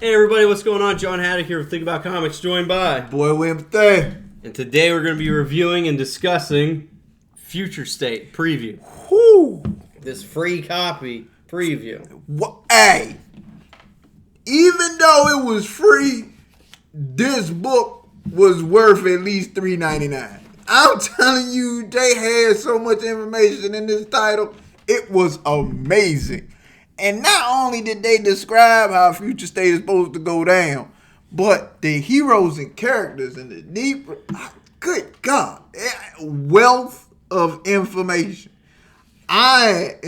Hey everybody, what's going on? John Haddock here with Think About Comics, joined by Boy William Bethea. And today we're going to be reviewing and discussing Future State Preview. Whoo! This free copy preview. Hey, even though it was free, this book was worth at least $3.99. I'm telling you, they had so much information in this title. It was amazing. And not only did they describe how Future State is supposed to go down, but the heroes and characters and the deep, good God, wealth of information. Hey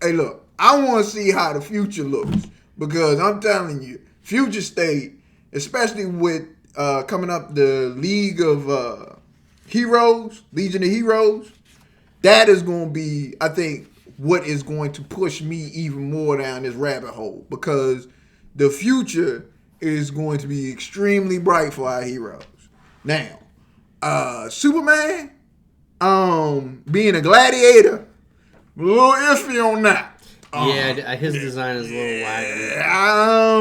look, I want to see how the future looks because I'm telling you, Future State, especially with coming up the League of Heroes, Legion of Heroes, that is going to be, I think, what is going to push me even more down this rabbit hole because the future is going to be extremely bright for our heroes. Now, Superman, being a gladiator, a little iffy on that. Yeah, his design is a little wacky. I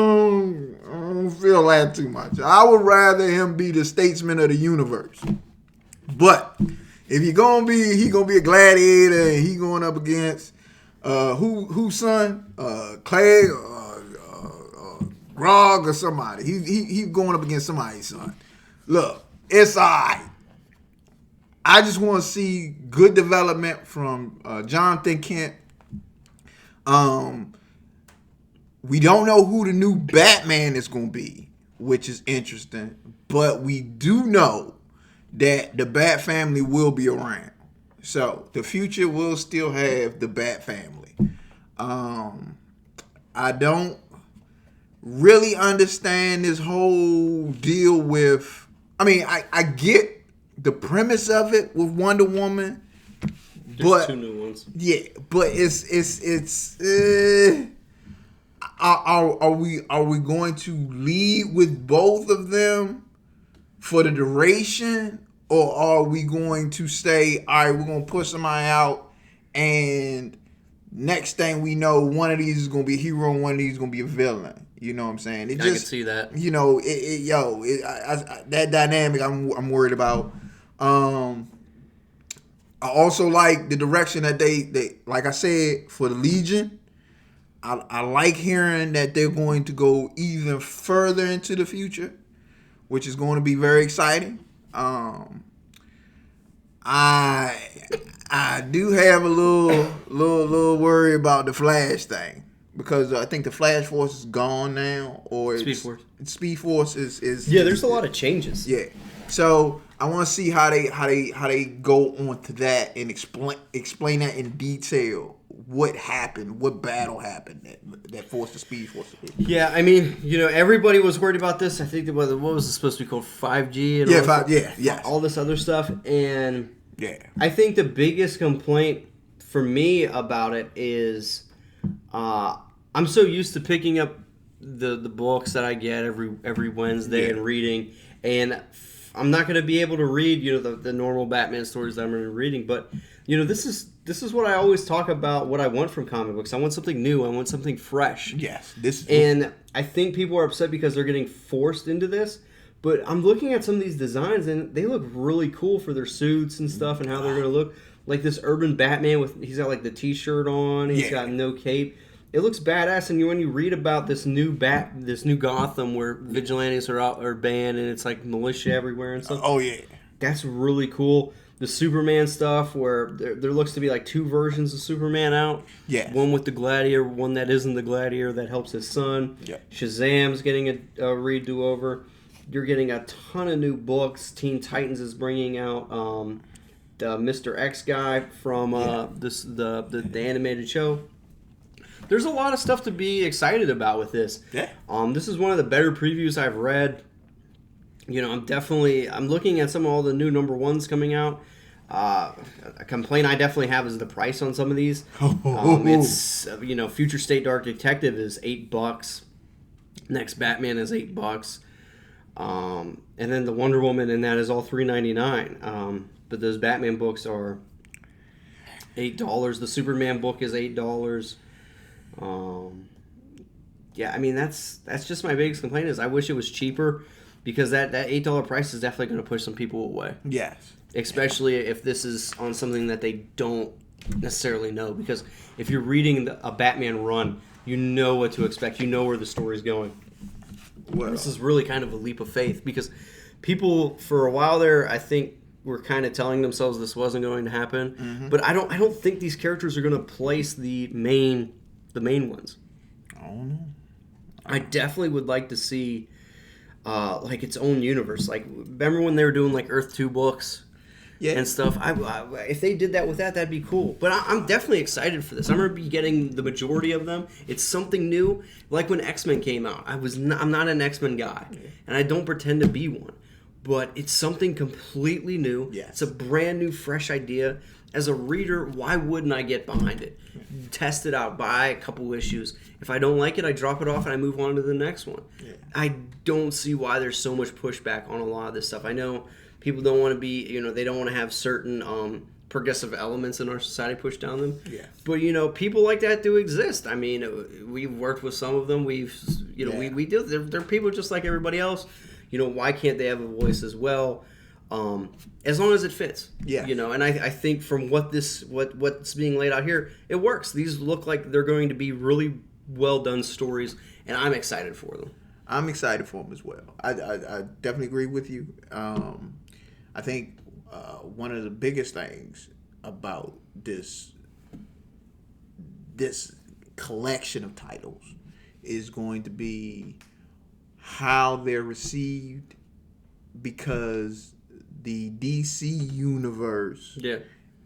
don't feel that too much. I would rather him be the statesman of the universe. But if he gonna be a gladiator and he going up against whose son? Clay, Grog or somebody. He going up against somebody's son. Look, it's alright. I just want to see good development from Jonathan Kent. We don't know who the new Batman is going to be, which is interesting. But we do know that the Bat family will be around. So the future will still have the Bat family. I don't really understand this whole deal with... I get the premise of it with Wonder Woman. There's two new ones. Yeah, but are we going to lead with both of them for the duration, or are we going to say, all right, we're going to push somebody out, and next thing we know, one of these is going to be a hero and one of these is going to be a villain? You know what I'm saying? I can see that. You know, that dynamic I'm worried about. I also like the direction that they like I said, for the Legion. I like hearing that they're going to go even further into the future, which is going to be very exciting. I do have a little worry about the Flash thing because I think the Flash Force is gone now, or Speed Force is yeah. There's a lot of changes. Yeah, so I want to see how they go on to that and explain that in detail. What happened? What battle happened that forced the Speed Force to hit? Yeah, everybody was worried about this. I think that what was it supposed to be called 5G and all this other stuff. And I think the biggest complaint for me about it is I'm so used to picking up the books that I get every Wednesday and reading, and I'm not going to be able to read the normal Batman stories that I'm going to be reading, but this is what I always talk about. What I want from comic books, I want something new. I want something fresh. Yes, and I think people are upset because they're getting forced into this. But I'm looking at some of these designs, and they look really cool for their suits and stuff, and how they're going to look. Like this urban Batman he's got like the T-shirt on. He's got no cape. It looks badass, and when you read about this new Gotham where vigilantes are banned, and it's like militia everywhere and stuff. Oh yeah, that's really cool. The Superman stuff where there looks to be like two versions of Superman out. Yeah. One with the Gladiator, one that isn't the Gladiator that helps his son. Yeah. Shazam's getting a redo over. You're getting a ton of new books. Teen Titans is bringing out the Mr. X guy from the animated show. There's a lot of stuff to be excited about with this. Yeah. This is one of the better previews I've read. I'm looking at some of all the new number ones coming out. A complaint I definitely have is the price on some of these. It's Future State Dark Detective is $8. Next Batman is $8. And then the Wonder Woman and that is all $3.99. But those Batman books are $8. The Superman book is $8. Yeah, I mean, that's just my biggest complaint is I wish it was cheaper, because that $8 price is definitely going to push some people away. Yes. Especially if this is on something that they don't necessarily know. Because if you're reading a Batman run, you know what to expect. You know where the story's going. Well, this is really kind of a leap of faith, because people, for a while there, I think, were kind of telling themselves this wasn't going to happen. Mm-hmm. But I don't think these characters are going to place the main ones. I don't know. I definitely would like to see like its own universe. Like, remember when they were doing like Earth 2 books and stuff? If they did that with that'd be cool. But I'm definitely excited for this. I'm going to be getting the majority of them. It's something new. Like when X-Men came out, I'm not an X-Men guy, and I don't pretend to be one. But it's something completely new. Yes. It's a brand new, fresh idea. As a reader, why wouldn't I get behind it? Test it out, buy a couple issues. If I don't like it, I drop it off and I move on to the next one. Yeah. I don't see why there's so much pushback on a lot of this stuff. I know people don't want to be, they don't want to have certain progressive elements in our society pushed down them. Yeah. But, people like that do exist. I mean, we've worked with some of them. We do. They're people just like everybody else. Why can't they have a voice as well? As long as it fits, and I think from what's being laid out here, it works. These look like they're going to be really well done stories, and I'm excited for them. I'm excited for them as well. I definitely agree with you. I think one of the biggest things about this collection of titles is going to be how they're received, because the DC universe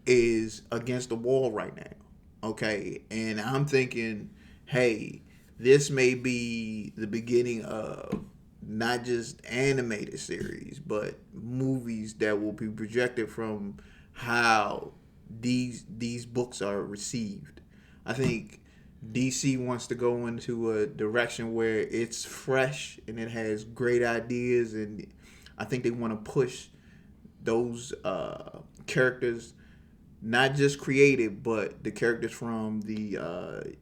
is against the wall right now. Okay. And I'm thinking, hey, this may be the beginning of not just animated series, but movies that will be projected from how these books are received. I think DC wants to go into a direction where it's fresh and it has great ideas, and I think they want to push those characters, not just created, but the characters from the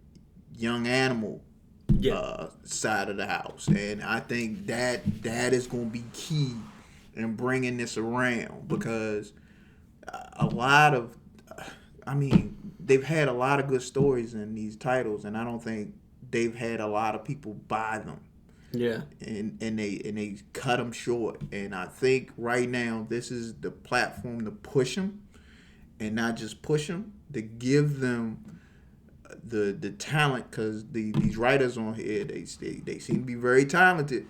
Young Animal side of the house. And I think that is going to be key in bringing this around, because they've had a lot of good stories in these titles, and I don't think they've had a lot of people buy them. Yeah, and they cut them short, and I think right now this is the platform to push them, and not just push them, to give them the talent, because these writers on here, they seem to be very talented.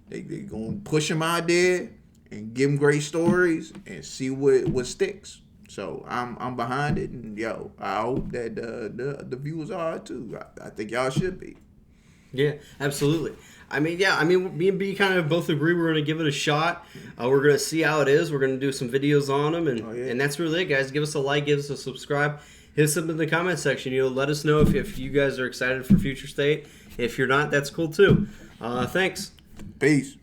They gonna push them out there and give them great stories and see what sticks. So I'm behind it, and I hope that the viewers are too. I think y'all should be. Yeah, absolutely. Me and B kind of both agree we're going to give it a shot. We're going to see how it is. We're going to do some videos on them, and that's really it, guys. Give us a like, give us a subscribe. Hit us up in the comment section. Let us know if you guys are excited for Future State. If you're not, that's cool too. Thanks. Peace.